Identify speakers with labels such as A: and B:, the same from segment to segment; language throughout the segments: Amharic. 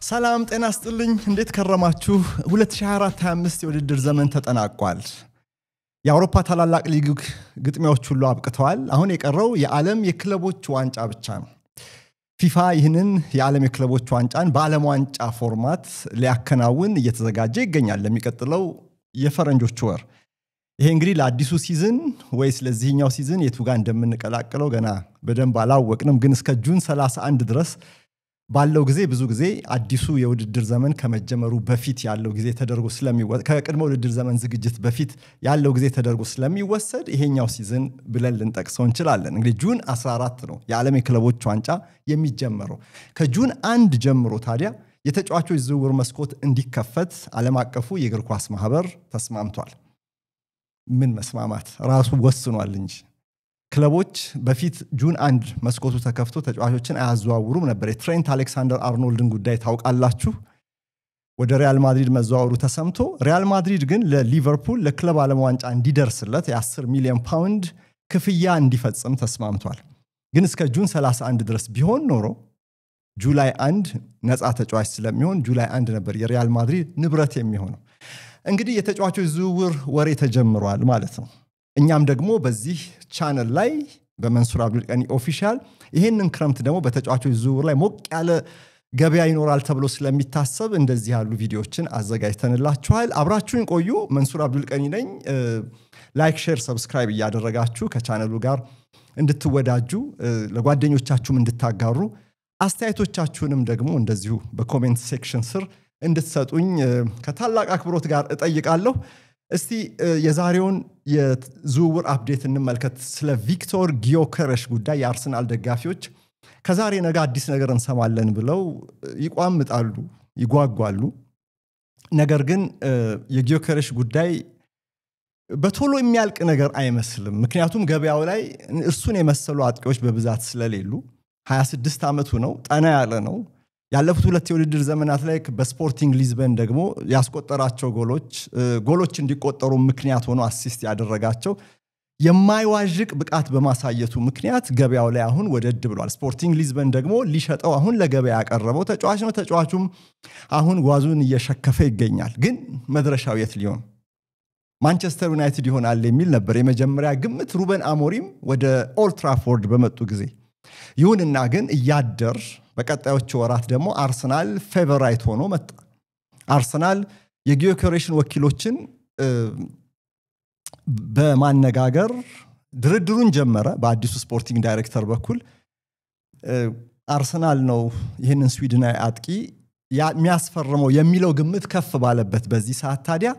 A: ሰላም ጤና ይስጥልኝ እንዴት ከረማችሁ 2024-25 የውድድር ዘመን ተጠናቋል የአውሮፓ ታላላቅ ሊግ ግጥሚያዎች ሁሉ አብቅተዋል አሁን የቀረው የዓለም የክለቦች ዋንጫ ብቻ ነው ፊፋ ይህንን የዓለም የክለቦች ዋንጫን በዓለም ዋንጫ ፎርማት ሊያከናውን እየተዘጋጀ ይገኛል ለሚቀጥለው የፈረንጆች ወር ይሄ እንግዲህ ለአዲሱ ሲዝን ወይስ ለዚህኛው ሲዝን የቱ ጋር እንደምንቀላቀለው ገና በደንብ አላወቅንም ግን እስከ ጁን 31 ድረስ ባለው ጊዜ ብዙ ጊዜ አዲሱ የውድድር ዘመን ከመጀመሩ በፊት ያለው ጊዜ ተደርጎ ስለሚወሰድ ከቀድሞ ውድድር ዘመን ዝግጅት በፊት ያለው ጊዜ ተደርጎ ስለሚወሰድ ይሄኛው ሲዝን ብለን ልንጠቅሰው እንችላለን እንግዲህ ጁን 14 ነው የዓለም የክለቦች ዋንጫ የሚጀምረው ከጁን 1 ጀምሮ ታዲያ የተጫዋቾች ዝውውር መስኮት እንዲከፈት ዓለም አቀፉ የእግር ኳስ ማህበር ተስማምቷል ምን መስማማት ራሱ ወስኗል እንጂ ክለቦች በፊት ጁን 1 መስኮቱ ተከፍቶ ተጫዋቾችን አያዘዋውሩም ነበር የትሬንት አሌክሳንደር አርኖልድን ጉዳይ ታውቃላችሁ ወደ ሪያል ማድሪድ መዘዋወሩ ተሰምቶ ሪያል ማድሪድ ግን ለሊቨርፑል ለክለብ ዓለም ዋንጫ እንዲደርስለት የ10 ሚሊዮን ፓውንድ ክፍያ እንዲፈጽም ተስማምቷል ግን እስከ ጁን 31 ድረስ ቢሆን ኖሮ ጁላይ 1 ነፃ ተጫዋች ስለሚሆን ጁላይ 1 ነበር የሪያል ማድሪድ ንብረት የሚሆነው እንግዲህ የተጫዋቾች ዝውውር ወሬ ተጀምሯል ማለት ነው እኛም ደግሞ በዚህ ቻነል ላይ በመንሱር አብዱል ቀኒ ኦፊሻል ይሄንን ክረምት ደግሞ በተጫዋቾች ዝውውር ላይ ሞቅ ያለ ገበያ ይኖራል ተብሎ ስለሚታሰብ እንደዚህ ያሉ ቪዲዮዎችን አዘጋጅተንላችኋል አብራችሁን ቆዩ መንሱር አብዱል ቀኒ ነኝ ላይክ ሼር ሰብስክራይብ ያደረጋችሁ ከቻነሉ ጋር እንድትወዳጁ ለጓደኞቻችሁም እንድታጋሩ አስተያየቶቻችሁንም ደግሞ እንደዚሁ በኮሜንት ሴክሽን ስር እንድትሰጡኝ ከታላቅ አክብሮት ጋር እጠይቃለሁ እስቲ የዛሬውን የዝውውር አፕዴት እንመልከት ስለ ቪክቶር ጊዮከረሽ ጉዳይ የአርሰናል ደጋፊዎች ከዛሬ ነገ አዲስ ነገር እንሰማለን ብለው ይቋምጣሉ ይጓጓሉ ነገር ግን የጊዮከረሽ ጉዳይ በቶሎ የሚያልቅ ነገር አይመስልም ምክንያቱም ገበያው ላይ እርሱን የመሰሉ አጥቂዎች በብዛት ስለሌሉ 26 ዓመቱ ነው ጠና ያለ ነው ያለፉት ሁለት የውድድር ዘመናት ላይ በስፖርቲንግ ሊዝበን ደግሞ ያስቆጠራቸው ጎሎች እንዲቆጠሩ ምክንያት ሆኖ አሲስት ያደረጋቸው የማይዋዥቅ ብቃት በማሳየቱ ምክንያት ገበያው ላይ አሁን ወደድ ብሏል ስፖርቲንግ ሊዝበን ደግሞ ሊሸጠው አሁን ለገበያ ያቀረበው ተጫዋች ነው ተጫዋቹም አሁን ጓዙን እየሸከፈ ይገኛል ግን መድረሻው የት ሊሆን ማንቸስተር ዩናይትድ ይሆናል የሚል ነበር የመጀመሪያ ግምት ሩበን አሞሪም ወደ ኦልድ ትራፎርድ በመጡ ጊዜ ይሁንና ግን እያደር በቀጣዮቹ ወራት ደግሞ አርሰናል ፌቨራይት ሆኖ መጣ አርሰናል የጊዮከሬሽን ወኪሎችን በማነጋገር ድርድሩን ጀመረ በአዲሱ ስፖርቲንግ ዳይሬክተር በኩል አርሰናል ነው ይሄንን ስዊድናዊ አጥቂ የሚያስፈርመው የሚለው ግምት ከፍ ባለበት በዚህ ሰዓት ታዲያ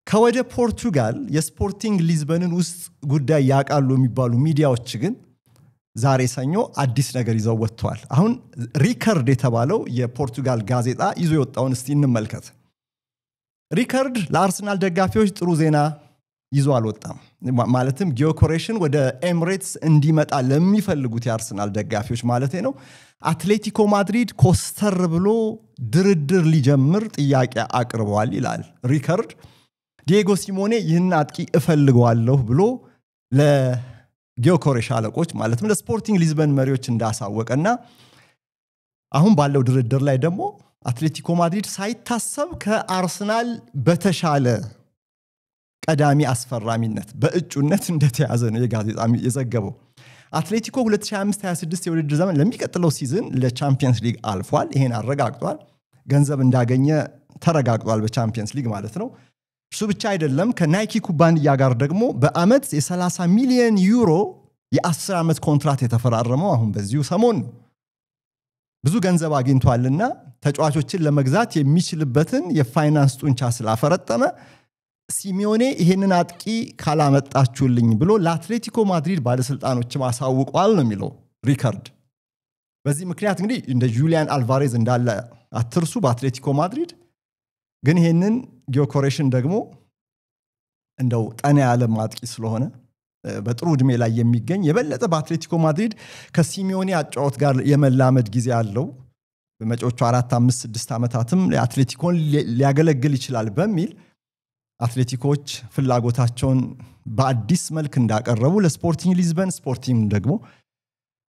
A: ከወደ ፖርቱጋል የስፖርቲንግ ሊዝበንን ውስጥ ጉዳይ ያቃሉ የሚባሉ ሚዲያዎች ግን ዛሬ ሰኞ አዲስ ነገር ይዘው ወጥቷል አሁን ሪከርድ የተባለው የፖርቱጋል ጋዜጣ ይዞ የወጣውን እስቲ እንመልከት ሪከርድ ለአርሰናል ደጋፊዎች ጥሩ ዜና ይዞ አልወጣም ማለትም ጊዮከሬሽን ወደ ኤሚሬትስ እንዲመጣ ለሚፈልጉት የአርሰናል ደጋፊዎች ማለት ነው አትሌቲኮ ማድሪድ ኮስተር ብሎ ድርድር ሊጀምር ጥያቄ አቅርቧል ይላል ሪከርድ ዲየጎ ሲሞኔ ይህን አጥቂ እፈልገዋለሁ ብሎ ጊዮከሬሽ አለቆች ማለትም ለስፖርቲንግ ሊዝበን መሪዎች እንዳሳወቀና አሁን ባለው ድርድር ላይ ደግሞ አትሌቲኮ ማድሪድ ሳይታሰብ ከአርሰናል በተሻለ ቀዳሚ አስፈራሚነት በእጩነት እንደተያዘ ነው የጋዜጣ የዘገበው አትሌቲኮ 2025-26 የውድድር ዘመን ለሚቀጥለው ሲዝን ለቻምፒየንስ ሊግ አልፏል ይሄን አረጋግጧል ገንዘብ እንዳገኘ ተረጋግጧል በቻምፒየንስ ሊግ ማለት ነው እሱ ብቻ አይደለም ከናይኪ ኩባንያ ጋር ደግሞ በአመት የ30 ሚሊዮን ዩሮ የ10 አመት ኮንትራት የተፈራረመው አሁን በዚሁ ሰሞን ብዙ ገንዘብ አግኝቷልና ተጫዋቾችን ለመግዛት የሚችልበትን የፋይናንስ ጡንቻ ስላፈረጠመ ሲሚዮኔ ይሄንን አጥቂ ካላመጣችሁልኝ ብሎ ለአትሌቲኮ ማድሪድ ባለስልጣኖች ማሳውቋል ነው የሚለው ሪከርድ በዚህ ምክንያት እንግዲህ እንደ ጁሊያን አልቫሬዝ እንዳለ አትርሱ በአትሌቲኮ ማድሪድ ግን ይሄንን ጊዮከሬሽን ደግሞ እንደው ጠና ያለ ማጥቂ ስለሆነ በጥሩ እድሜ ላይ የሚገኝ የበለጠ በአትሌቲኮ ማድሪድ ከሲሚዮኔ አጫወት ጋር የመላመድ ጊዜ አለው በመጪዎቹ 4-5-6 ዓመታትም ለአትሌቲኮን ሊያገለግል ይችላል በሚል አትሌቲኮች ፍላጎታቸውን በአዲስ መልክ እንዳቀረቡ ለስፖርቲንግ ሊዝበን ስፖርቲንግ ደግሞ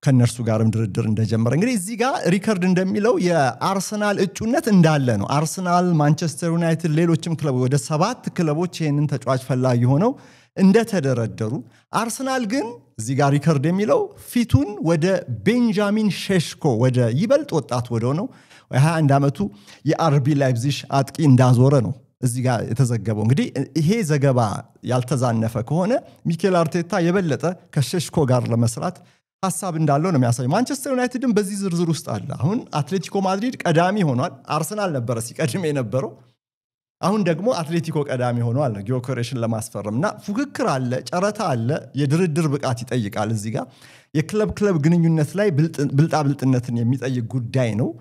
A: ከነርሱ ጋርም ድርድር እንደጀመረ እንግዲህ እዚህ ጋር ሪከርድ እንደሚለው የአርሰናል እጩነት እንዳለ ነው አርሰናል ማንቸስተር ዩናይትድ ሌሎችም ክለቦች ወደ 7 ክለቦች ይሄንን ተጫዋች ፈላጊ ሆነው እንደተደረደሩ አርሰናል ግን እዚህ ጋር ሪከርድ የሚለው ፊቱን ወደ ቤንጃሚን ሼሽኮ ወደ ይበልጥ ወጣት ወደ ሆነው 21 ዓመቱ የአርቢ ላይፕዚግ አጥቂ እንዳዞረ ነው እዚህ ጋር የተዘገበው እንግዲህ ይሄ ዘገባ ያልተዛነፈ ከሆነ ሚኬል አርቴታ የበለጠ ከሼሽኮ ጋር ለመስራት ሐሳብ እንዳለው ነው የሚያሳየው ማንቸስተር ዩናይትድም በዚህ ዝርዝር ውስጥ አለ አሁን አትሌቲኮ ማድሪድ ቀዳሚ ሆኗል አርሰናል ነበር ሲቀድም የነበረው አሁን ደግሞ አትሌቲኮ ቀዳሚ ሆኗል ነው ጊዮኮሬሽን ለማስፈረምና ፉክክር አለ ጨረታ አለ የድርድር ብቃት ይጠይቃል እዚህ ጋር የክለብ ግንኙነት ላይ ብልጣብልጥነትን የሚጠይቅ ጉዳይ ነው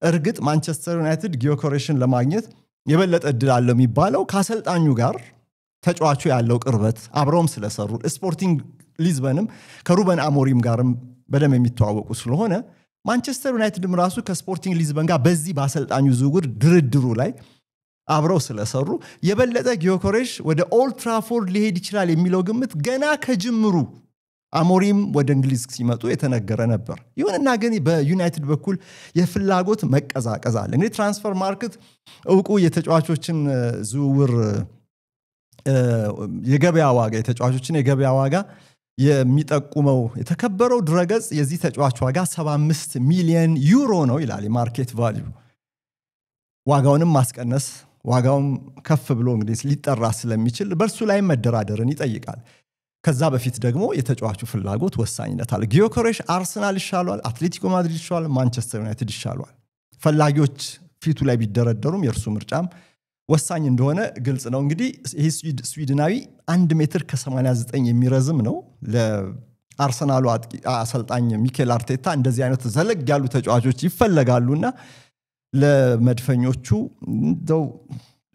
A: እርግጥ ማንቸስተር ዩናይትድ ጊዮኮሬሽን ለማግኘት የበለጠ እድል አለው የሚባለው ከአሰልጣኙ ጋር ተጫዋቹ ያለው ቅርበት አብረውም ስለሰሩ ስፖርቲንግ ሊዝበንም ከሩበን አሞሪም ጋርም በደም የሚተዋወቁ ስለሆነ ማንቸስተር ዩናይትድም ራሱ ከስፖርቲንግ ሊዝበን ጋር በዚህ በአሰልጣኙ ዝውውር ድርድሩ ላይ አብረው ስለሰሩ የበለጠ ጊዮኮሬሽ ወደ ኦልድ ትራፎርድ ሊሄድ ይችላል የሚለው ግምት ገና ከጅምሩ አሞሪም ወደ እንግሊዝ ሲመጡ የተነገረ ነበር ይሁንና ግን በዩናይትድ በኩል የፍላጎት መቀዛቀዝ አለ እንግዲህ ትራንስፈር ማርኬት ዕውቁ የተጫዋቾችን ዝውውር የገበያ ዋጋ የተጫዋቾችን የገበያ ዋጋ የሚጠቁመው የተከበረው ድረገጽ የዚህ ተጫዋች ዋጋ 75 ሚሊዮን ዩሮ ነው ይላል የማርኬት ቫልዩ ዋጋውንም ማስቀነስ ዋጋውም ከፍ ብሎ እንግዲህ ሊጠራ ስለሚችል በርሱ ላይ መደራደርን ይጠይቃል ከዛ በፊት ደግሞ የተጫዋቹ ፍላጎት ወሳኝነት አለ ጊዮኮሬሽ አርሰናል ይሻላል አትሌቲኮ ማድሪድ ይሻላል ማንቸስተር ዩናይትድ ይሻላል ፈላጊዎች ፊቱ ላይ ቢደረደሩም የርሱ ምርጫም ወሳኝ እንደሆነ ግልጽ ነው እንግዲህ ይሄ ስዊድናዊ 1 ሜትር ከ89 የሚረዝም ነው ለአርሰናሉ አሰልጣኝ ሚኬል አርቴታ እንደዚህ አይነት ዘለግ ያሉ ተጫዋቾች ይፈልጋሉና ለመድፈኞቹ እንደው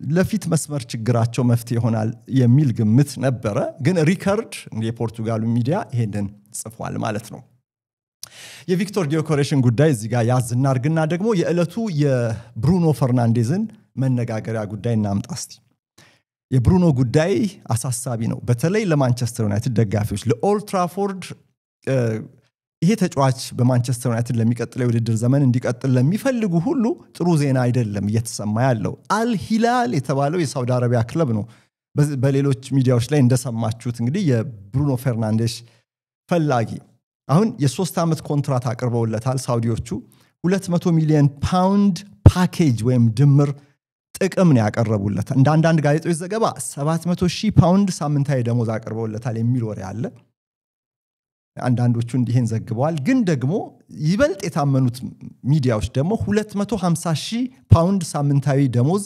A: ለፊት መስመር ችግራቸው መፍትሄ ይሆናል የሚል ግምት ነበረ ግን ሪከርድ የፖርቱጋሉ ሚዲያ ይሄንን ጽፏል ማለት ነው የቪክቶር ጊዮኮሬሽን ጉዳይ እዚህ ጋር ያዝና አርግና ደግሞ የዕለቱ የብሩኖ ፈርናንዴዝን መነጋገሪያ ጉዳይ እናምጣስቲ የብሩኖ ጉዳይ አሳሳቢ ነው በተለይ ለማንቸስተር ዩናይትድ ደጋፊዎች ለኦልድ ትራፎርድ ይሄ ተጫዋች በማንቸስተር ዩናይትድ ለሚቀጥለው የውድድር ዘመን እንዲቀጥል ለሚፈልጉ ሁሉ ጥሩ ዜና አይደለም እየተሰማ ያለው አልሂላል የተባለው የሳውዲ አረቢያ ክለብ ነው በሌሎች ሚዲያዎች ላይ እንደሰማችሁት እንግዲህ የብሩኖ ፈርናንዴዝ ፈላጊ አሁን የ3 ዓመት ኮንትራት አቅርበውለታል ሳውዲዎቹ 200 ሚሊዮን ፓውንድ ፓኬጅ ወይም ድምር ጥቅም ነው ያቀረቡለት እንደ አንዳንድ ጋዜጦች ዘገባ 700,000 ፓውንድ ሳምንታዊ ደሞዝ አቅርበውለታል የሚል ወሬ አለ አንዳንዶቹ እንዲህን ዘግበዋል ግን ደግሞ ይበልጥ የታመኑት ሚዲያዎች ደግሞ 250,000 ፓውንድ ሳምንታዊ ደሞዝ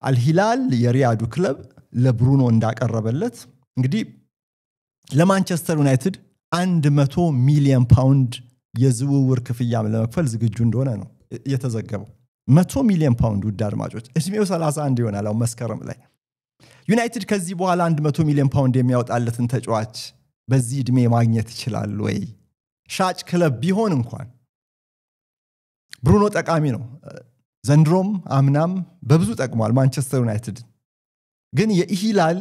A: አልሂላል የሪያዱ ክለብ ለብሩኖ እንዳቀረበለት እንግዲህ ለማንቸስተር ዩናይትድ 100 ሚሊዮን ፓውንድ የዝውውር ክፍያም ለመክፈል ዝግጁ እንደሆነ ነው የተዘገበው 100 ሚሊዮን ፓውንድ ውድ አድማጮች እድሜው 31 ይሆናል አሁን መስከረም ላይ ዩናይትድ ከዚህ በኋላ 100 ሚሊዮን ፓውንድ የሚያወጣለትን ተጫዋች በዚህ እድሜ ማግኘት ይችላል ወይ ሻጭ ክለብ ቢሆን እንኳን ብሩኖ ጠቃሚ ነው ዘንድሮም አምናም በብዙ ጠቅሟል ማንቸስተር ዩናይትድ ግን የኢሂላል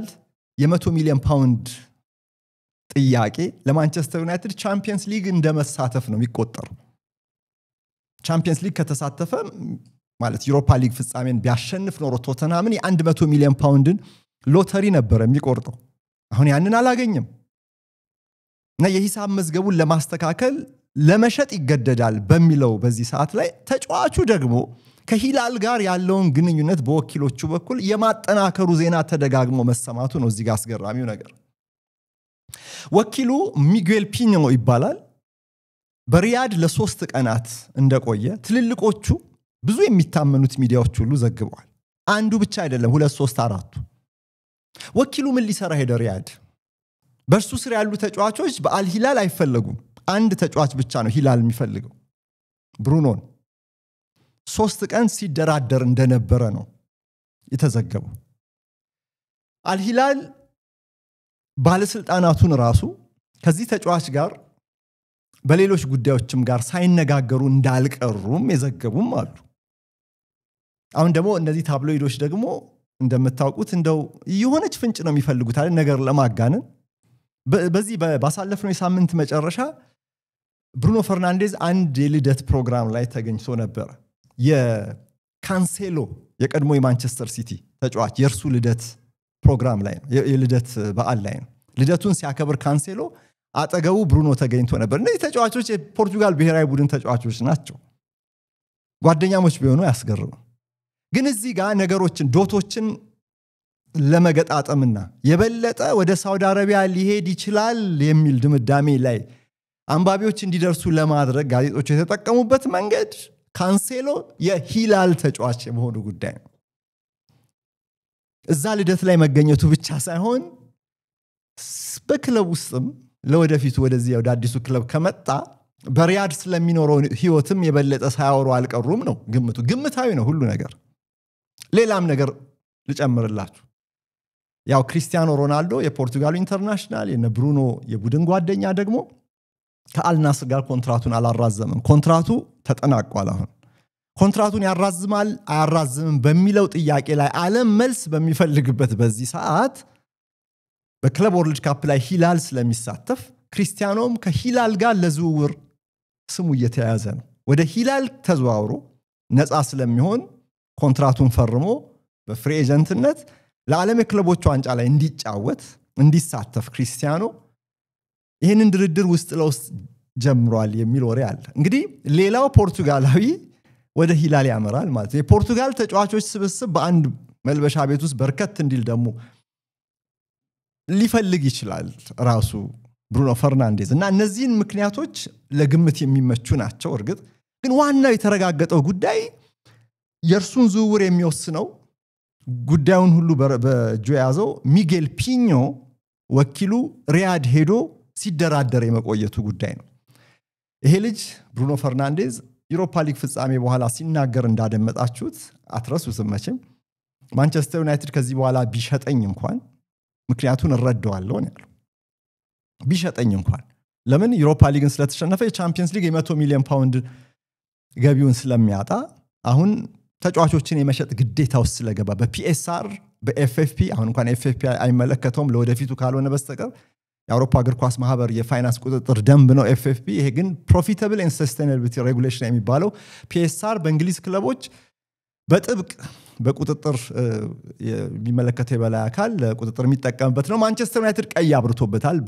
A: የ100 ሚሊዮን ፓውንድ ጥያቄ ለማንቸስተር ዩናይትድ ቻምፒየንስ ሊግ እንደመሳተፍ ነው የሚቆጠረው ቻምፒየንስ ሊግ ከተሳተፈ ማለት ዩሮፓ ሊግ ፍጻሜን ቢያሸንፍ ኖሮ ቶተንሃምን የ100 ሚሊዮን ፓውንድን ሎተሪ ነበር የሚቆርጠው አሁን ያንን አላገኘም እና የሂሳብ መዝገቡን ለማስተካከል ለመሸጥ ይገደዳል በሚለው በዚህ ሰዓት ላይ ተጫዋቹ ደግሞ ከሂላል ጋር ያለውን ግንኙነት በወኪሎቹ በኩል የማጠናከሩ ዜና ተደጋግሞ መሰማቱ ነው እዚህ ጋር አስገራሚው ነገር ወኪሉ ሚጌል ፒኞ ይባላል በሪያድ ለ3 ቀናት እንደቆየ ትልልቆቹ ብዙ የሚታመኑት ሚዲያዎች ሁሉ ዘግበዋል አንዱ ብቻ አይደለም 2 3 4 ወኪሉ ምን ሊሰራ ሄደ ሪያድ በርሱ ስር ያሉ ተጫዋቾች በአልሂላል አይፈልጉም አንድ ተጫዋች ብቻ ነው ሂላል የሚፈልገው ብሩኖን 3 ቀን ሲደራደር እንደነበረ ነው የተዘገበው አልሂላል ባለስልጣናቱን ራሱ ከዚህ ተጫዋች ጋር በሌሎች ጉዳዮችም ጋር ሳይነጋገሩ እንዳልቀሩም የዘገቡም አሉ አሁን ደግሞ እነዚህ ታብሎይዶች ደግሞ እንደምታውቁት እንደው የሆነች ፍንጭ ነው የሚፈልጉት አይደል ነገር ለማጋነን በዚህ ባሳለፍነው የሳምንት መጨረሻ ብሩኖ ፈርናንዴዝ አንድ የልደት ፕሮግራም ላይ ተገኝቶ ነበር የካንሴሎ የቀድሞ የማንቸስተር ሲቲ ተጫዋች የርሱ ልደት ፕሮግራም ላይ ነው የልደት በዓል ላይ ነው ልደቱን ሲያከብር ካንሴሎ አጠገቡ ብሩኖ ተገኝቶ ነበር እነዚህ ተጫዋቾች የፖርቱጋል ብሔራዊ ቡድን ተጫዋቾች ናቸው ጓደኛሞች ቢሆኑ ያስገርም ግን እዚህ ጋር ነገሮችን ዶቶችን ለመገጣጠምና የበለጠ ወደ ሳውዲ አረቢያ ሊሄድ ይችላል የሚል ድምዳሜ ላይ አንባቢዎች እንዲደርሱ ለማድረግ ጋዜጦች የተጠቀሙበት መንገድ ካንሴሎ የሂላል ተጫዋች የመሆኑ ጉዳይ ነው እዛ ልደት ላይ መገኘቱ ብቻ ሳይሆን በክለብ ውስጥም ለወደፊቱ ወደዚህ ወደ አዲሱ ክለብ ከመጣ በሪያድ ስለሚኖረው ህይወትም የበለጠ ሳያወሩ አልቀሩም ነው ግምታዊ ነው ሁሉ ነገር ሌላም ነገር ልጨምርላችሁ ያው ክሪስቲያኖ ሮናልዶ የፖርቱጋሉ ኢንተርናሽናል የነ ብሩኖ የቡድን ጓደኛ ደግሞ ከአልናስር ጋር ኮንትራቱን አላራዘመም ኮንትራቱ ተጠናቋል አሁን ኮንትራቱን ያራዝማል አያራዝምም በሚለው ጥያቄ ላይ ዓለም መልስ በሚፈልግበት በዚህ ሰዓት በክለብ ወርልድ ካፕ ላይ ሂላል ስለሚሳተፍ ክሪስቲያኖም ከሂላል ጋር ለዝውውር ስሙ እየተያዘ ነው ወደ ሂላል ተዘዋውሮ ነፃ ስለሚሆን ኮንትራቱን ፈርሞ በፍሪ ኤጀንትነት ለዓለም የክለቦች ዋንጫ ላይ እንዲጫወት እንዲሳተፍ ክሪስቲያኖ ይሄንን ድርድር ውስጥ ለውስጥ ጀምሯል የሚል ወሬ አለ እንግዲህ ሌላው ፖርቱጋላዊ ወደ ሂላል ያመራል ማለት ነው የፖርቱጋል ተጫዋቾች ስብስብ በአንድ መልበሻ ቤት ውስጥ በርከት እንዲል ደግሞ ሊፈልግ ይችላል ራሱ ብሩኖ ፈርናንዴዝ እና እነዚህን ምክንያቶች ለግምት የሚመቹ ናቸው እርግጥ ግን ዋናው የተረጋገጠው ጉዳይ የርሱን ዝውውር የሚወስነው ጉዳዩን ሁሉ በእጁ ያዘው ሚጌል ፒኞ ወኪሉ ሪያድ ሄዶ ሲደራደር የመቆየቱ ጉዳይ ነው ይሄ ልጅ ብሩኖ ፈርናንዴዝ ዩሮፓ ሊግ ፍጻሜ በኋላ ሲናገር እንዳደመጣችሁት አትረሱትም መቼም ማንቸስተር ዩናይትድ ከዚህ በኋላ ቢሸጠኝ እንኳን ምክንያቱን እረዳዋለሁ ነው ያለው ቢሸጠኝ እንኳን ለምን ዩሮፓ ሊግን ስለተሸነፈ የቻምፒየንስ ሊግ የ100 ሚሊዮን ፓውንድ ገቢውን ስለሚያጣ አሁን ተጫዋቾችን የመሸጥ ግዴታ ውስጥ ስለገባ በፒኤስአር በኤፍኤፍፒ አሁን እንኳን ኤፍኤፍፒ አይመለከተውም ለወደፊቱ ካልሆነ በስተቀር የአውሮፓ እግር ኳስ ማህበር የፋይናንስ ቁጥጥር ደንብ ነው ኤፍኤፍፒ ይሄ ግን ፕሮፊታብል ኤንድ ሰስቴይነቢሊቲ ሬጉሌሽን የሚባለው ፒኤስአር በእንግሊዝ ክለቦች በጥብቅ በቁጥጥር የሚመለከተው የበላይ አካል ቁጥጥር የሚጠቀምበት ነው ማንቸስተር ዩናይትድ ቀይ አብርቶበታል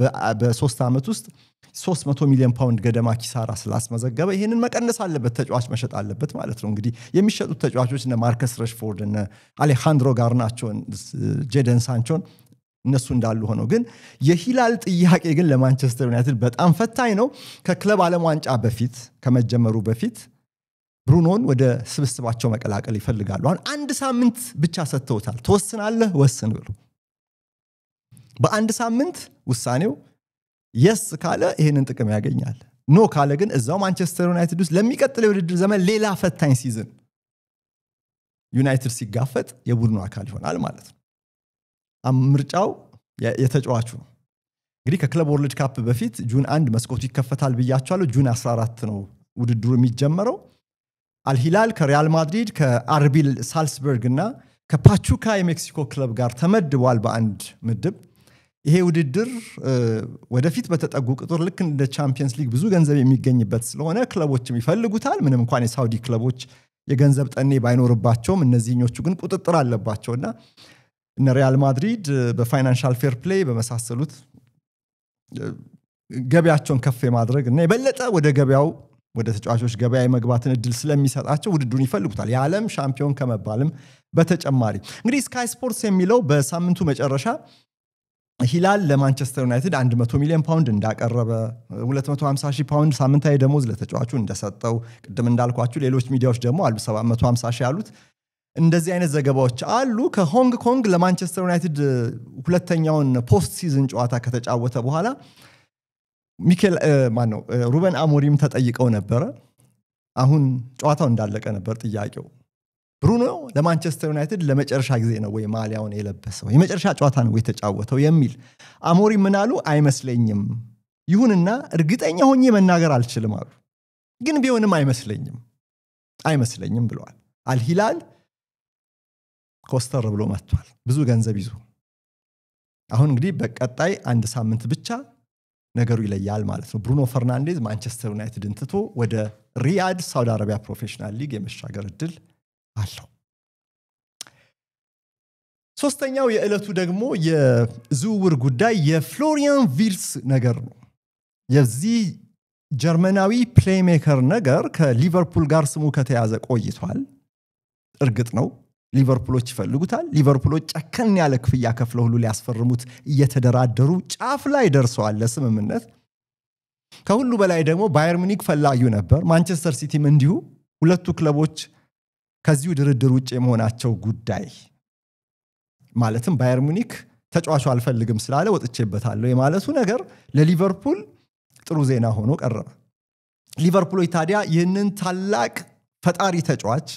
A: በ3 አመት ውስጥ 300 ሚሊዮን ፓውንድ ገደማ ኪሳራ ስላስመዘገበ ይሄንን መቀነስ አለበት ተጫዋች መሸጥ አለበት ማለት ነው እንግዲህ የሚሸጡት ተጫዋቾች እነ ማርከስ ረሽፎርድ እነ አሌሃንድሮ ጋርናቾ ጄደን ሳንቾን እነሱ እንዳሉ ሆነው ግን የሂላል ጥያቄ ግን ለማንቸስተር ዩናይትድ በጣም ፈታኝ ነው ከክለብ ዓለም ዋንጫ በፊት ከመጀመሩ በፊት ብሩኖን ወደ ስብስባቸው መቀላቀል ይፈልጋሉ አሁን አንድ ሳምንት ብቻ ሰጥተውታል ተወስናለህ ወስን ብሎ በአንድ ሳምንት ውሳኔው የስ ካለ ይሄንን ጥቅም ያገኛል ኖ ካለ ግን እዛው ማንቸስተር ዩናይትድ ውስጥ ለሚቀጥለው የውድድር ዘመን ሌላ ፈታኝ ሲዝን ዩናይትድ ሲጋፈጥ የቡድኑ አካል ይሆናል ማለት ነው ምርጫው የተጫዋቹ እንግዲህ ከክለብ ወርልድ ካፕ በፊት ጁን 1 መስኮቱ ይከፈታል ብያቸዋለሁ ጁን 14 ነው ውድድሩ የሚጀመረው አልሂላል ከሪያል ማድሪድ ከአርቢል ሳልስበርግ እና ከፓቹካ የሜክሲኮ ክለብ ጋር ተመድቧል በአንድ ምድብ ይሄ ውድድር ወደፊት በተጠጉ ቁጥር ልክ እንደ ቻምፒየንስ ሊግ ብዙ ገንዘብ የሚገኝበት ስለሆነ ክለቦችም ይፈልጉታል ምንም እንኳን የሳውዲ ክለቦች የገንዘብ ጠኔ ባይኖርባቸውም እነዚህኞቹ ግን ቁጥጥር አለባቸውና እነ ሪያል ማድሪድ በፋይናንሻል ፌር ፕሌይ በመሳሰሉት ገበያቸውን ከፍ የማድረግ እና የበለጠ ወደ ገበያው ወደ ተጫዋቾች ገበያ የመግባትን እድል ስለሚሰጣቸው ውድድሩን ይፈልጉታል የዓለም ሻምፒዮን ከመባልም በተጨማሪ እንግዲህ ስካይ ስፖርትስ የሚለው በሳምንቱ መጨረሻ ሂላል ለማንቸስተር ዩናይትድ 100 ሚሊዮን ፓውንድ እንዳቀረበ 250 ሺህ ፓውንድ ሳምንታዊ ደሞዝ ለተጫዋቹ እንደሰጠው ቅድም እንዳልኳችሁ ሌሎች ሚዲያዎች ደግሞ አሉ 750 ሺህ ያሉት እንደዚህ አይነት ዘገባዎች አሉ ከሆንግ ኮንግ ለማንቸስተር ዩናይትድ ሁለተኛውን ፖስት ሲዝን ጨዋታ ከተጫወተ በኋላ ሚኬል ሩበን አሞሪም ተጠይቀው ነበር አሁን ጨዋታው እንዳለቀ ነበር ጥያቄው ብሩኖ ለማንቸስተር ዩናይትድ ለመጨረሻ ጊዜ ነው ወይ ማሊያውን የለበሰው የመጨረሻ ጨዋታ ነው ወይ ተጫወተው የሚል አሞሪም ምናሉ አይመስለኝም ይሁንና እርግጠኛ ሆኜ መናገር አልችልም አሉ ግን ቢሆንም አይመስለኝም ብለዋል አልሂላል ኮስተር ብሎ መጥቷል ብዙ ገንዘብ ይዞ አሁን እንግዲህ በቀጣይ አንድ ሳምንት ብቻ ነገሩ ይለያል ማለት ነው ብሩኖ ፈርናንዴዝ ማንቸስተር ዩናይትድን ትቶ ወደ ሪያድ ሳውዲ አረቢያ ፕሮፌሽናል ሊግ የመሻገር እድል አለው ሶስተኛው የዕለቱ ደግሞ የዝውውር ጉዳይ የፍሎሪያን ቪርትስ ነገር ነው የዚህ ጀርመናዊ ፕሌይሜከር ነገር ከሊቨርፑል ጋር ስሙ ከተያዘ ቆይቷል እርግጥ ነው ሊቨርፑሎች ይፈልጉታል ሊቨርፑሎች ጨከን ያለ ክፍያ ከፍለው ሁሉ ሊያስፈርሙት እየተደራደሩ ጫፍ ላይ ደርሰዋል ለስምምነት ከሁሉ በላይ ደግሞ ባየር ሙኒክ ፈላጊው ነበር ማንቸስተር ሲቲም እንዲሁ ሁለቱ ክለቦች ከዚሁ ድርድር ውጪ የመሆናቸው ጉዳይ ማለትም ባየር ሙኒክ ተጫዋቹ አልፈልግም ስላለ ወጥቼበታለሁ የማለቱ ነገር ለሊቨርፑል ጥሩ ዜና ሆኖ ቀረበ ሊቨርፑሎች ታዲያ ይህንን ታላቅ ፈጣሪ ተጫዋች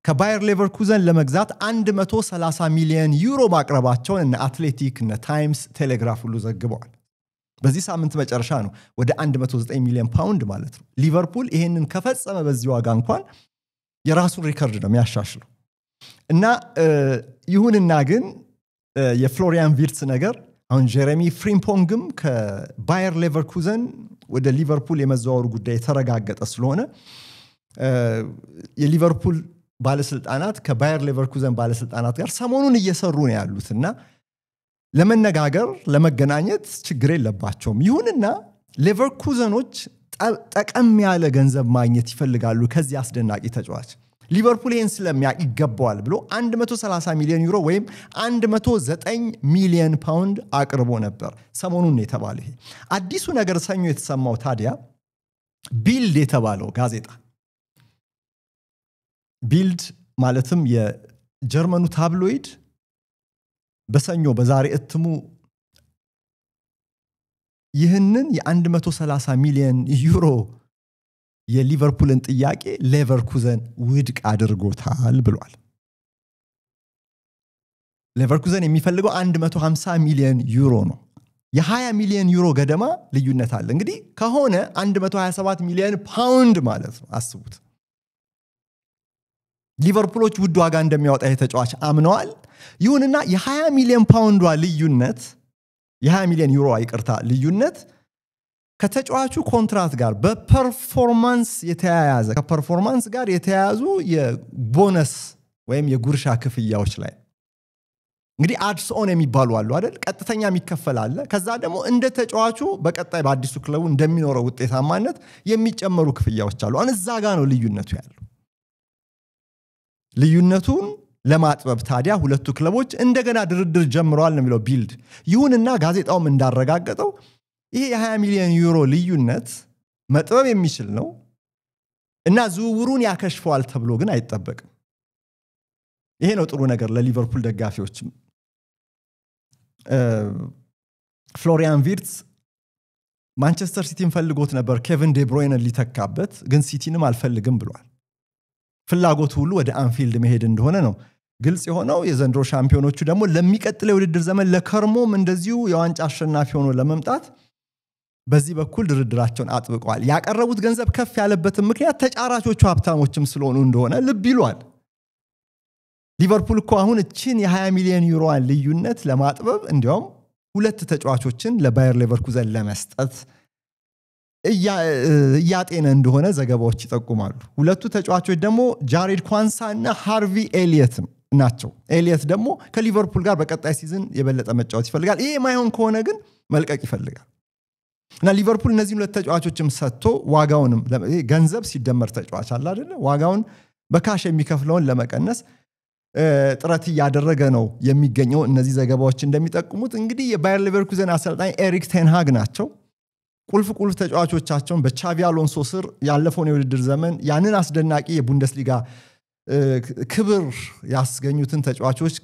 A: ከባየር ሌቨርኩዘን ለመግዛት 130 ሚሊዮን ዩሮ ማቅረባቸውን እና አትሌቲክ እና ታይምስ ቴሌግራፍ ሁሉ ዘግበዋል በዚህ ሳምንት መጨረሻ ነው ወደ 109 ሚሊዮን ፓውንድ ማለት ነው ሊቨርፑል ይሄንን ከፈጸመ በዚህ ዋጋ እንኳን የራሱን ሪከርድ ነው የሚያሻሽለው እና ይሁንና ግን የፍሎሪያን ቪርትስ ነገር አሁን ጀሬሚ ፍሪምፖንግም ከባየር ሌቨርኩዘን ወደ ሊቨርፑል የመዘዋወሩ ጉዳይ ተረጋገጠ ስለሆነ የሊቨርፑል ባለስልጣናት ከባየር ሌቨርኩዘን ባለስልጣናት ጋር ሰሞኑን እየሰሩ ነው ያሉትና ለመነጋገር ለመገናኘት ችግር የለባቸውም ይሁንና ሌቨርኩዘኖች ጠቀም ያለ ገንዘብ ማግኘት ይፈልጋሉ ከዚህ አስደናቂ ተጫዋች ሊቨርፑል ይሄን ስለሚያቅ ይገባዋል ብሎ 130 ሚሊዮን ዩሮ ወይም 109 ሚሊዮን ፓውንድ አቅርቦ ነበር ሰሞኑን የተባለ ይሄ አዲሱ ነገር ሰኞ የተሰማው ታዲያ ቢልድ የተባለው ጋዜጣ ቢልድ ማለትም የጀርመኑ ታብሎይድ በሰኞ በዛሬ እትሙ ይህንን የ130 ሚሊዮን ዩሮ የሊቨርፑልን ጥያቄ ሌቨርኩዘን ውድቅ አድርጎታል ብሏል ሌቨርኩዘን የሚፈልገው 150 ሚሊዮን ዩሮ ነው የ20 ሚሊዮን ዩሮ ገደማ ልዩነት አለ እንግዲህ ከሆነ 127 ሚሊዮን ፓውንድ ማለት ነው አስቡት ሊቨርፑሎች ውድ ዋጋ እንደሚያወጣ የተጫዋች አምነዋል ይሁንና የ20 ሚሊዮን ፓውንዷ ልዩነት የ20 ሚሊዮን ዩሮ አይቅርታ ልዩነት ከተጫዋቹ ኮንትራት ጋር በፐርፎርማንስ የተያያዘ ከፐርፎርማንስ ጋር የተያያዙ የቦነስ ወይም የጉርሻ ክፍያዎች ላይ እንግዲህ አድስ ኦን የሚባሉ አሉ አይደል ቀጥተኛ የሚከፈል አለ ከዛ ደግሞ እንደ ተጫዋቹ በቀጣይ በአዲሱ ክለቡ እንደሚኖረው ውጤታማነት የሚጨመሩ ክፍያዎች አሉ አሁን እዛ ጋር ነው ልዩነቱ ያለው ልዩነቱን ለማጥበብ ታዲያ ሁለቱ ክለቦች እንደገና ድርድር ጀምረዋል ነው የሚለው ቢልድ ይሁንና ጋዜጣውም እንዳረጋገጠው ይሄ የ20 ሚሊዮን ዩሮ ልዩነት መጥበብ የሚችል ነው እና ዝውውሩን ያከሽፈዋል ተብሎ ግን አይጠበቅም ይሄ ነው ጥሩ ነገር ለሊቨርፑል ደጋፊዎች ፍሎሪያን ቪርትስ ማንቸስተር ሲቲን ፈልጎት ነበር ኬቪን ዴ ብሮይነን ሊተካበት ግን ሲቲንም አልፈልግም ብሏል ፍላጎቱ ሁሉ ወደ አንፊልድ መሄድ እንደሆነ ነው ግልጽ የሆነው የዘንድሮ ሻምፒዮኖቹ ደግሞ ለሚቀጥለው ውድድር ዘመን ለከርሞም እንደዚሁ የዋንጫ አሸናፊ ሆኖ ለመምጣት በዚህ በኩል ድርድራቸውን አጥብቀዋል ያቀረቡት ገንዘብ ከፍ ያለበትን ምክንያት ተጫራቾቹ ሀብታሞችም ስለሆኑ እንደሆነ ልብ ይሏል ሊቨርፑል እኮ አሁን እቺን የ20 ሚሊዮን ዩሮዋን ልዩነት ለማጥበብ እንዲያውም ሁለት ተጫዋቾችን ለባየር ሌቨርኩዘን ለመስጠት እያጤነ እንደሆነ ዘገባዎች ይጠቁማሉ ሁለቱ ተጫዋቾች ደግሞ ጃሬድ ኳንሳ እና ሃርቪ ኤሊየት ናቸው ኤሊየት ደግሞ ከሊቨርፑል ጋር በቀጣይ ሲዝን የበለጠ መጫወት ይፈልጋል ይሄ ማይሆን ከሆነ ግን መልቀቅ ይፈልጋል እና ሊቨርፑል እነዚህ ሁለት ተጫዋቾችም ሰጥቶ ዋጋውንም ገንዘብ ሲደመር ተጫዋች አለ አይደል ዋጋውን በካሽ የሚከፍለውን ለመቀነስ ጥረት ያደረገ ነው የሚገኘው እነዚህ ዘገባዎች እንደሚጠቁሙት እንግዲህ የባየር ሌቨርኩዘን አሰልጣኝ ኤሪክ ቴን ሃግ ናቸው ቁልፍ ተጫዋቾቻቸውን በቻቪ አሎንሶ ስር ያለፈውን የውድድር ዘመን ያንን አስደናቂ የቡንደስሊጋ ክብር ያስገኙትን ተጫዋቾች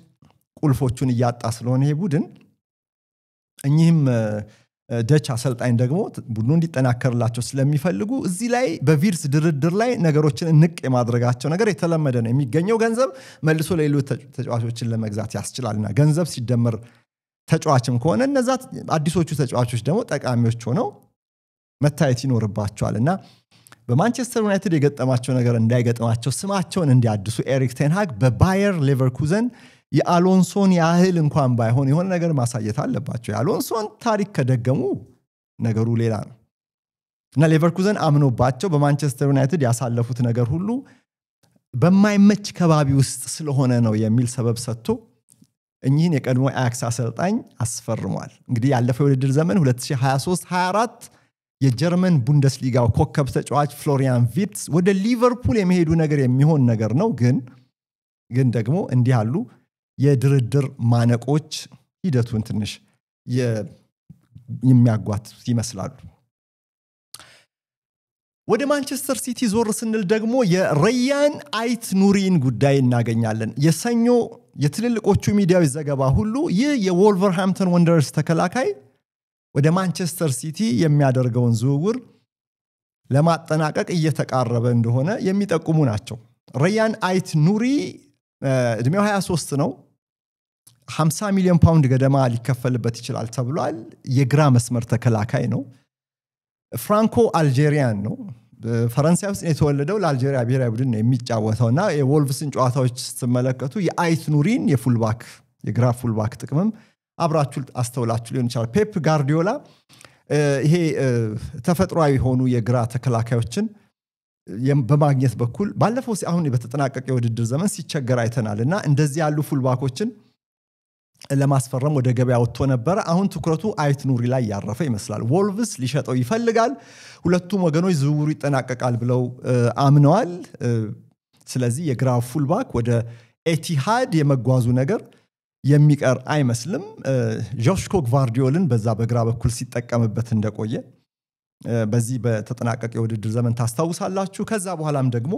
A: ቁልፎቹን ያጣ ስለሆነ ይሄ ቡድን እኚህም ደች አሰልጣኝ ደግሞ ቡድኑ እንዲጠናከርላቸው ስለሚፈልጉ እዚህ ላይ በቪርትስ ድርድር ላይ ነገሮችን ንቅ የማድረጋቸው ነገር የተለመደ ነው የሚገኘው ገንዘብ መልሶ ለሌሎች ተጫዋቾችን ለመግዛት ያስችላልና ገንዘብ ሲደመር ተጫዋችም ከሆነ እነዛ አዲሶቹ ተጫዋቾች ደግሞ ጠቃሚዎች ሆነው መታየት ይኖርባቸዋልና በማንቸስተር ዩናይትድ የገጠማቸው ነገር እንዳይገጠማቸው ስማቸውን እንዲያድሱ ኤሪክ ቴን ሃግ በባየር ሌቨርኩዘን የአሎንሶን ያህል እንኳን ባይሆን የሆነ ነገር ማሳየት አለባቸው የአሎንሶን ታሪክ ከደገሙ ነገሩ ሌላ ነው እና ሌቨርኩዘን አምኖባቸው በማንቸስተር ዩናይትድ ያሳለፉት ነገር ሁሉ በማይመች ከባቢ ውስጥ ስለሆነ ነው የሚል ሰበብ ሰጥቶ እኚህን የቀድሞ አያክስ አሰልጣኝ አስፈርሟል እንግዲህ ያለፈው የውድድር ዘመን 2023-24 የጀርመን ቡንደስሊጋው ኮከብ ተጫዋች ፍሎሪያን ቪርትስ ወደ ሊቨርፑል የሚሄዱ ነገር የሚሆን ነገር ነው ግን ደግሞ እንዲህ ያሉ የድርድር ማነቆች ሂደቱን ትንሽ የሚያጓት ይመስላሉ ወደ ማንቸስተር ሲቲ ዞር ስንል ደግሞ የራያን አይት ኑሪን ጉዳይ እናገኛለን የሰኞ የትልልቆቹ ሚዲያዎች ዘገባ ሁሉ ይህ የወልቨርሃምፕተን ወንደረርስ ተከላካይ ወደ ማንቸስተር ሲቲ የሚያደርገውን ዝውውር ለማጠናቀቅ እየተቃረበ እንደሆነ የሚጠቁሙ ናቸው ራያን አይት ኑሪ እድሜው 23 ነው 50 ሚሊዮን ፓውንድ ገደማ ሊከፈልበት ይችላል ተብሏል የግራ መስመር ተከላካይ ነው ፍራንኮ አልጄሪያን ነው ፈረንሳይ ውስጥ የተወለደው ለአልጄሪያ ብሔራዊ ቡድን ነው የሚጫወተውና የወልቭስን ጨዋታዎች ስትመለከቱ የአይት ኑሪን የፉልባክ የግራ ፉልባክ ጥቅምም አብራችሁ አስተውላችሁ ሊሆን ይችላል ፔፕ ጋርዲዮላ ይሄ ተፈጥሯዊ ሆኑ የግራ ተከላካዮችን በማግኘት በኩል ባለፈው አሁን በተጠናቀቀ የውድድር ዘመን ሲቸገር አይተናልና እንደዚህ ያሉ ፉልባኮችን ለማስፈረም ወደ ገበያ ወጥቶ ነበር አሁን ትኩረቱ አይት ኑሪ ላይ ያረፈ ይመስላል ወልቭስ ሊሸጠው ይፈልጋል ሁለቱም ወገኖች ዝውውሩ ይጠናቀቃል ብለው አምነዋል ስለዚህ የግራ ፉልባክ ወደ ኤቲሃድ የመጓዙ ነገር የሚቀር አይመስልም ጆሽኮ ግቫርዲዮልን በዛ በግራ በኩል ሲጠቀምበት እንደቆየ በዚህ በተጠናቀቀ የውድድር ዘመን ታስታውሳላችሁ ከዛ በኋላም ደግሞ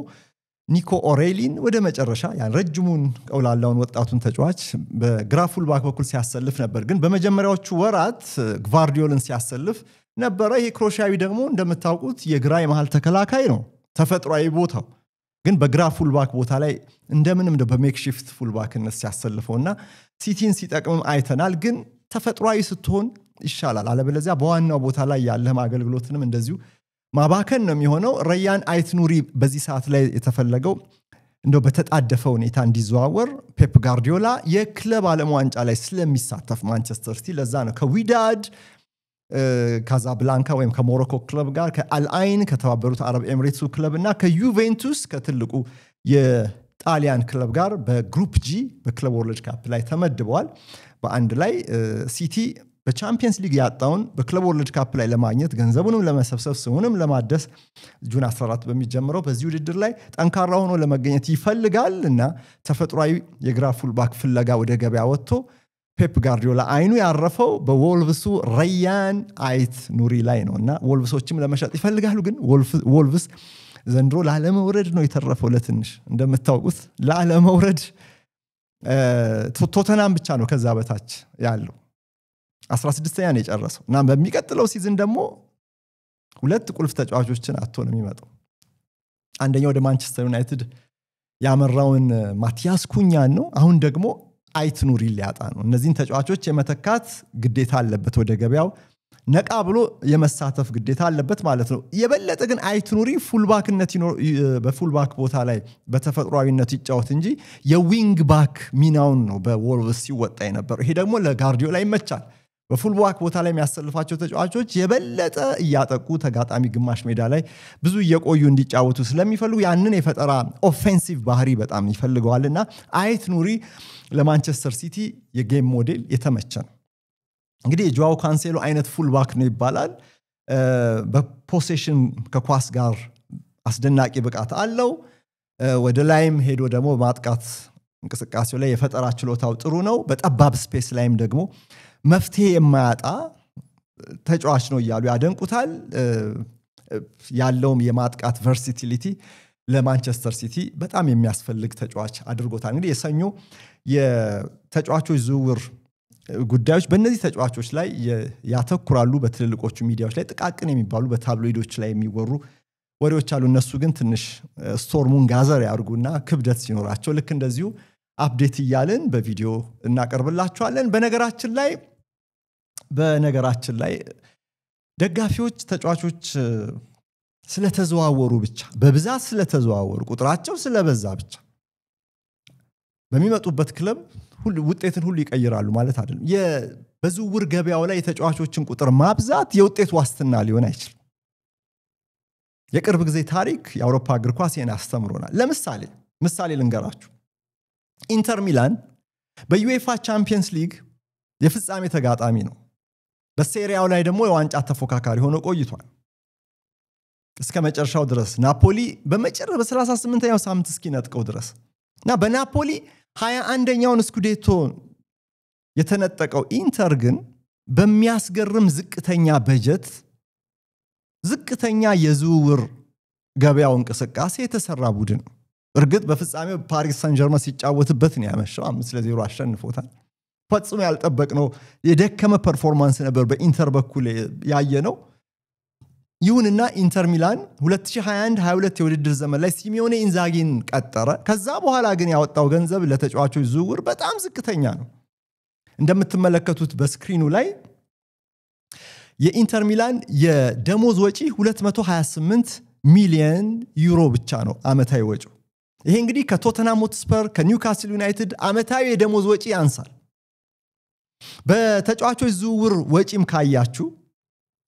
A: ኒኮ ኦሬሊን ወደ መጨረሻ ያን ረጅሙን ቀውላላውን ወጣቱን ተጫዋች በግራ ፉልባክ በኩል ሲያሰልፍ ነበር ግን በመጀመሪያዎቹ ወራት ግቫርዲዮልን ሲያሰልፍ ነበር ይሄ ክሮሻዊ ደግሞ እንደምታውቁት የግራ የመሃል ተከላካይ ነው ተፈጥሯዊ ቦታው ግን በግራ ፉልባክ ቦታ ላይ እንደምንም በሜክሺፍት ፉልባክነት ሲያሰልፈውና ሲቲን ሲጠቅምም አይተናል ግን ተፈጥሯዊ ስትሆን ይሻላል አለበለዚያ በዋናው ቦታ ላይ ያለህም አገልግሎትንም እንደዚሁ ማባከን ነው የሚሆነው ራያን አይት ኑሪ በዚህ ሰዓት ላይ የተፈለገው እንደው በተጣደፈ ሁኔታ እንዲዘዋወር ፔፕ ጋርዲዮላ የክለብ ዓለም ዋንጫ ላይ ስለሚሳተፍ ማንቸስተር ሲቲ ለዛ ነው ከዊዳድ ካዛብላንካ ወይም ከሞሮኮ ክለብ ጋር ከአልአይን ከተባበሩት አረብ ኤሚሬትስ ክለብና ከዩቬንቱስ ከትልቁ የጣሊያን ክለብ ጋር በግሩፕ ጂ በክለብ ወርልድ ካፕ ላይ ተመድበዋል በአንድ ላይ ሲቲ በቻምፒየንስ ሊግ ያጣውን በክለብ ወርልድ ካፕ ላይ ለማግኘት ገንዘቡንም ለመሰብሰብ ስሙንም ለማደስ ጁን 14 በሚጀምረው በዚህ ውድድር ላይ ጠንካራ ሆኖ ለመገኘት ይፈልጋልና ተፈጥሯዊ የግራ ፉልባክ ፍለጋ ወደ ገበያ ወጥቶ ፔፕ ጋርዲዮላ አይኑ ያረፈው በወልቭሱ ራያን አይት ኑሪ ላይ ነውና ወልቭሶችም ለመሸጥ ይፈልጋሉ ግን ወልቭስ ዘንድሮ ለዓለመውረድ ነው የተረፈው ለትንሽ እንደምታውቁት ለዓለመውረድ ቶተናም ብቻ ነው ከዛ በታች ያለው 16ኛ ነው የጨረሰው እና በሚቀጥለው ሲዝን ደግሞ ሁለት ቁልፍ ተጫዋቾችን አጥቶ ነው የሚመጣው አንደኛው ወደ ማንቸስተር ዩናይትድ ያመራውን ማቲያስ ኩኛን ነው አሁን ደግሞ አይት ኑሪ ሊያጣ ነው እነዚህን ተጫዋቾች የመተካት ግዴታ አለበት ወደ ገበያው ነቃ ብሎ የመሳተፍ ግዴታ አለበት ማለት ነው የበለጠ ግን አይት ኑሪ ፉልባክነት በፉልባክ ቦታ ላይ በተፈጥሯዊነት ይጫወት እንጂ የዊንግ ባክ ሚናውን ነው በወልቭስ ሲወጣ የነበረው ይሄ ደግሞ ለጋርዲዮላ ይመቻል በፉልባክ ቦታ ላይ የሚያሰልፋቸው ተጫዋቾች የበለጠ እያጠቁ ተጋጣሚ ግማሽ ሜዳ ላይ ብዙ እየቆዩ እንዲጫወቱ ስለሚፈልጉ ያንን የፈጠራ ኦፌንሲቭ ባህሪ በጣም ይፈልገዋልና አይት ኑሪ ለማንቸስተር ሲቲ የጌም ሞዴል የተመቸ ነው እንግዲህ ጆአው ካንሴሎ አይነት ፉልባክ ነው ይባላል በፖሴሽን ከኳስ ጋር አስደናቂ ብቃት አለው ወደ ላይም ሄዶ ደግሞ ማጥቃት እንቅስቃሴው ላይ የፈጠራ ችሎታው ጥሩ ነው በጠባብ ስፔስ ላይም ደግሞ መፍትሄ የማያጣ ተጫዋች ነው እያሉ ያደንቁታል ያለውም የማጥቃት ቨርሲቲሊቲ ለማንቸስተር ሲቲ በጣም የሚያስፈልግ ተጫዋች አድርጎታል እንግዲህ የሰኞ የተጫዋቾች ዝውውር ጉዳዮች በእነዚህ ተጫዋቾች ላይ ያተኩራሉ በትልልቆቹ ሚዲያዎች ላይ ጥቃቅን የሚባሉ በታብሎይዶች ላይ የሚወሩ ወሬዎች አሉ እነሱ ግን ትንሽ ስቶርሙን ጋዘር ያርጉና ክብደት ሲኖራቸው ልክ እንደዚሁ አፕዴት ይያለን በቪዲዮ እናቀርብላችኋለን በነገራችን ላይ ደጋፊዎች ተጫዋቾች ስለተዘዋወሩ ብቻ በብዛት ስለተዘዋወሩ ቁጥራቸው ስለበዛ ብቻ በሚመጡበት ክለብ ሁሉ ውጤትን ሁሉ ይቀይራሉ ማለት አይደለም በዝውውር ገበያው ላይ የተጫዋቾችን ቁጥር ማብዛት የውጤት ዋስትና ሊሆን አይችልም። የቅርብ ጊዜ ታሪክ የአውሮፓ እግር ኳስ ይሄን አስተምሮናል። ምሳሌ ልንገራችሁ። ኢንተር ሚላን በዩኤፋ ቻምፒየንስ ሊግ የፍጻሜ ተጋጣሚ ነው። በሴሪያው ላይ ደግሞ የዋንጫ ተፎካካሪ ሆኖ ቆይቷል እስከ መጨረሻው ድረስ። ናፖሊ በ38ኛው ሳምንት እስኪነጥቀው ድረስ እና በናፖሊ 21ኛውን ስኩዴቶ የተነጠቀው ኢንተር ግን በሚያስገርም ዝቅተኛ በጀት ዝቅተኛ የዝውውር ገበያው እንቅስቃሴ የተሰራ ቡድን ነው። እርግጥ በፍጻሜው ፓሪስ ሳን ጀርመን ሲጫወትበት ነው ያመሸው 5-0 አሸንፎታል። ፈጽሞ ያልጠበቅነው የደከመ ፐርፎርማንስ ነበር በኢንተር በኩል ያየነው። ይሁንና ኢንተር ሚላን 2021-22 የውድድር ዘመን ላይ ሲሚዮኔ ኢንዛጊን ቀጠረ። ከዛ በኋላ ግን ያወጣው ገንዘብ ለተጫዋቾች ዝውውር በጣም ዝቅተኛ ነው። እንደምትመለከቱት በስክሪኑ ላይ የኢንተር ሚላን የደሞዝ ወጪ 228 ሚሊዮን ዩሮ ብቻ ነው አመታዊ ወጪው። ይሄ እንግዲህ ከቶተንሃም ሆትስፐር ከኒውካስል ዩናይትድ አመታዊ የደሞዝ ወጪ ያንሳል። በተጫዋቾች ዝውውር ወጪም ካያችሁ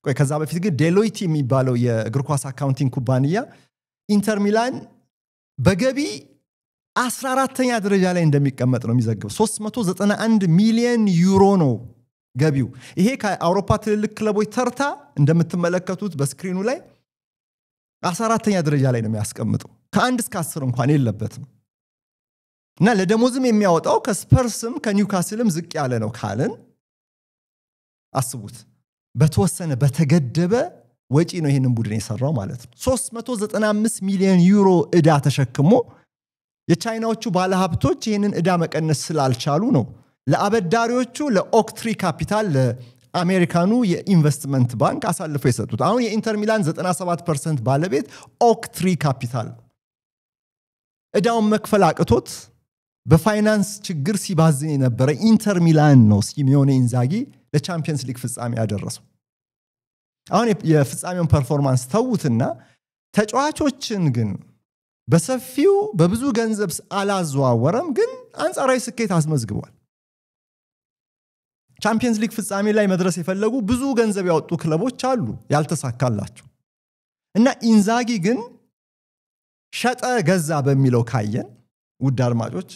A: ከዛ በፊት ግን ዴሎይት የሚባለው የእግር ኳስ አካውንቲንግ ኩባንያ ኢንተር ሚላን በገቢ 14ኛ ደረጃ ላይ እንደሚቀመጥ ነው የሚዘግበው። 391 ሚሊዮን ዩሮ ነው ገቢው። ይሄ ከአውሮፓ ትልልቅ ክለቦች ተርታ እንደምትመለከቱት በስክሪኑ ላይ 14ኛ ደረጃ ላይ ነው የሚያስቀምጠው። ከ1 እስከ 10 እንኳን የለበትም። እና ለደሞዝም የሚያወጣው ከስፐርስም ከኒውካስልም ዝቅ ያለ ነው ካለን አስቡት። በተወሰነ በተገደበ ወጪ ነው ይሄንን ቡድን የሰራው ማለት ነው። 395 ሚሊዮን ዩሮ ዕዳ ተሸክሞ የቻይናዎቹ ባለሀብቶች ይሄንን ዕዳ መቀነስ ስላልቻሉ ነው ለአበዳሪዎቹ ለኦክትሪ ካፒታል ለአሜሪካኑ የኢንቨስትመንት ባንክ አሳልፈው የሰጡት። አሁን የኢንተር ሚላን 97% ባለቤት ኦክትሪ ካፒታል ዕዳውን መክፈል አቅቶት በፋይናንስ ችግር ሲባዝን የነበረ ኢንተር ሚላን ነው ሲሚዮኔ ኢንዛጊ ለቻምፒየንስ ሊግ ፍጻሜ ያደረሰው። አሁን የፍጻሜውን ፐርፎርማንስ ተውትና ተጫዋቾችን ግን በሰፊው በብዙ ገንዘብ አላዘዋወረም፣ ግን አንጻራዊ ስኬት አስመዝግቧል። ቻምፒየንስ ሊግ ፍጻሜ ላይ መድረስ የፈለጉ ብዙ ገንዘብ ያወጡ ክለቦች አሉ ያልተሳካላቸው። እና ኢንዛጊ ግን ሸጠ ገዛ በሚለው ካየን ውድ አድማጮች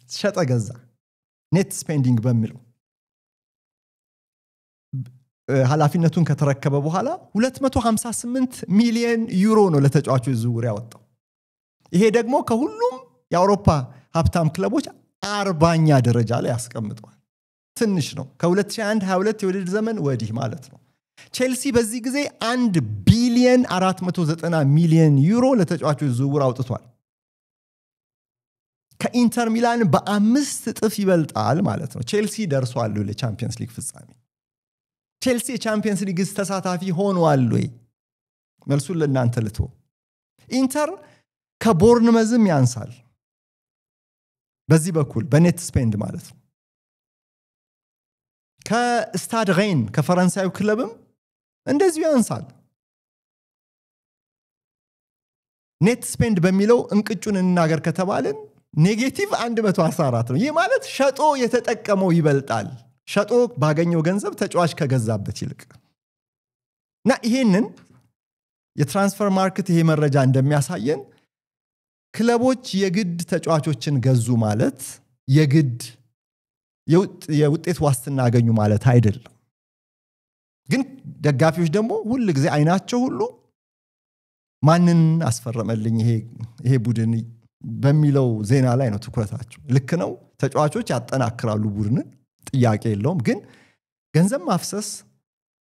A: ሸጠ ገዛ ኔት ስፔንዲንግ በሚለው ኃላፊነቱን ከተረከበ በኋላ 258 ሚሊዮን ዩሮ ነው ለተጫዋቾች ዝውውር ያወጣው። ይሄ ደግሞ ከሁሉም የአውሮፓ ሀብታም ክለቦች 40ኛ ደረጃ ላይ ያስቀምጠዋል። ትንሽ ነው። ከ2021-22 የውድድር ዘመን ወዲህ ማለት ነው። ቼልሲ በዚህ ጊዜ 1 ቢሊዮን 490 ሚሊዮን ዩሮ ለተጫዋቾች ዝውውር አውጥቷል። ከኢንተር ሚላን በ5 እጥፍ ይበልጣል ማለት ነው። ቼልሲ ደርሷል ለቻምፒየንስ ሊግ ፍጻሜ። ቼልሲ የቻምፒየንስ ሊግ ተሳታፊ ሆኗል ወይ? መልሱን ለእናንተ ልቶ። ኢንተር ከቦርንመዝም ያንሳል በዚህ በኩል በኔት ስፔንድ ማለት ነው። ከስታድ ሬን ከፈረንሳዩ ክለብም እንደዚሁ ያንሳል። ኔት ስፔንድ በሚለው እንቅጩን እንናገር ከተባለን ኔጌቲቭ 114 ነው። ይህ ማለት ሸጦ የተጠቀመው ይበልጣል። ሸጦ ባገኘው ገንዘብ ተጫዋች ከገዛበት ይልቅ። እና ይሄንን የትራንስፈር ማርኬት ይሄ መረጃ እንደሚያሳየን ክለቦች የግድ ተጫዋቾችን ገዙ ማለት የግድ የውጤት ዋስትና አገኙ ማለት አይደለም። ግን ደጋፊዎች ደግሞ ሁሉ ጊዜ አይናቸው ሁሉ ማንን አስፈረመልኝ ይሄ ቡድን በሚለው ዜና ላይ ነው ትኩረታቸው። ልክ ነው፣ ተጫዋቾች ያጠናክራሉ ቡድንን፣ ጥያቄ የለውም። ግን ገንዘብ ማፍሰስ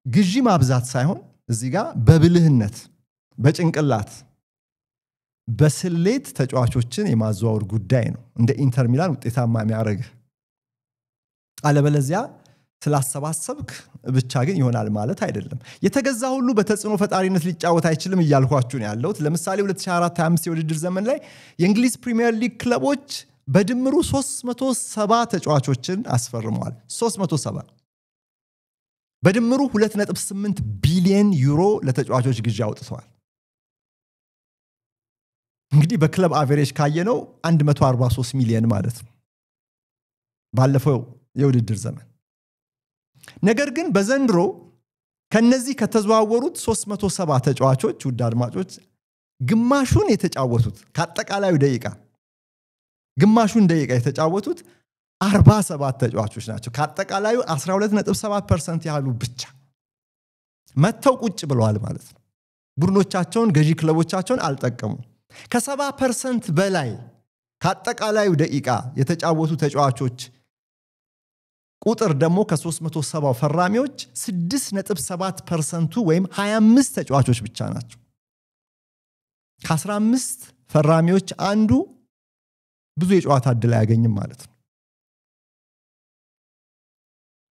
A: ግዢ ማብዛት ሳይሆን እዚህ ጋር በብልህነት በጭንቅላት በስሌት ተጫዋቾችን የማዘዋወር ጉዳይ ነው እንደ ኢንተር ሚላን ውጤታማ የሚያደርግ። አለበለዚያ ስላሰባሰብክ ብቻ ግን ይሆናል ማለት አይደለም። የተገዛ ሁሉ በተጽዕኖ ፈጣሪነት ሊጫወት አይችልም እያልኳችሁ ነው ያለሁት። ለምሳሌ 2024-25 የውድድር ዘመን ላይ የእንግሊዝ ፕሪሚየር ሊግ ክለቦች በድምሩ 370 ተጫዋቾችን አስፈርመዋል። 370 በድምሩ 2.8 ቢሊዮን ዩሮ ለተጫዋቾች ግዢ አውጥተዋል። እንግዲህ በክለብ አቨሬጅ ካየነው 143 ሚሊዮን ማለት ነው ባለፈው የውድድር ዘመን። ነገር ግን በዘንድሮ ከነዚህ ከተዘዋወሩት 370 ተጫዋቾች ውድ አድማጮች ግማሹን የተጫወቱት ከአጠቃላዩ ደቂቃ ግማሹን ደቂቃ የተጫወቱት 47 ተጫዋቾች ናቸው ከአጠቃላዩ 12.7% ያህሉ ብቻ መተው ቁጭ ብለዋል ማለት ነው ቡድኖቻቸውን ገዢ ክለቦቻቸውን አልጠቀሙ ከ70% በላይ ከአጠቃላዩ ደቂቃ የተጫወቱ ተጫዋቾች ቁጥር ደግሞ ከ370 ፈራሚዎች 6.7% ወይም 25 ተጫዋቾች ብቻ ናቸው ከ15 ፈራሚዎች አንዱ ብዙ የጨዋታ ዕድል አያገኝም ማለት ነው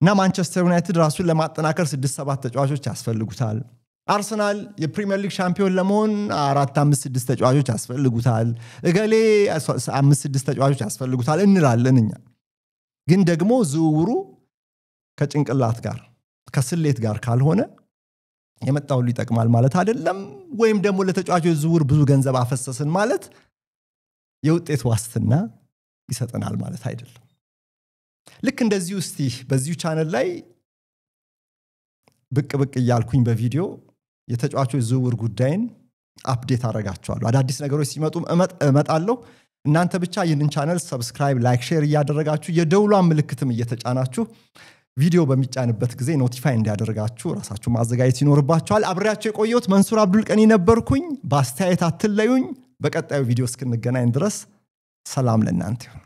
A: እና ማንቸስተር ዩናይትድ ራሱን ለማጠናከር 6-7 ተጫዋቾች ያስፈልጉታል አርሰናል የፕሪሚየር ሊግ ሻምፒዮን ለመሆን 4-5-6 ተጫዋቾች ያስፈልጉታል እገሌ 5-6 ተጫዋቾች ያስፈልጉታል እንላለን እኛ ግን ደግሞ ዝውውሩ ከጭንቅላት ጋር ከስሌት ጋር ካልሆነ የመጣው ሊጠቅማል ማለት አይደለም ወይም ደግሞ ለተጫዋቾች ዝውውር ብዙ ገንዘብ አፈሰስን ማለት የውጤት ዋስትና ይሰጠናል ማለት አይደለም ልክ እንደዚህ ውስጥ በዚሁ ቻናል ላይ ብቅ እያልኩኝ በቪዲዮ የተጫዋቾች ዝውውር ጉዳይን አፕዴት አደርጋቸዋለሁ አዳዲስ ነገሮች ሲመጡ እመጣለሁ እናንተ ብቻ ይህንን ቻናል ሰብስክራይብ ላይክ ሼር ያደረጋችሁ የደውሏን ምልክትም እየተጫናችሁ ቪዲዮ በሚጫንበት ጊዜ ኖቲፋይ እንዲያደርጋችሁ ራሳችሁ ማዘጋጀት ይኖርባችኋል አብሬያችሁ የቆየሁት መንሱር አብዱል ቀኒ ነበርኩኝ በአስተያየት አትለዩኝ በቀጣዩ ቪዲዮ እስክንገናኝ ድረስ ሰላም ለእናንተ ይሁን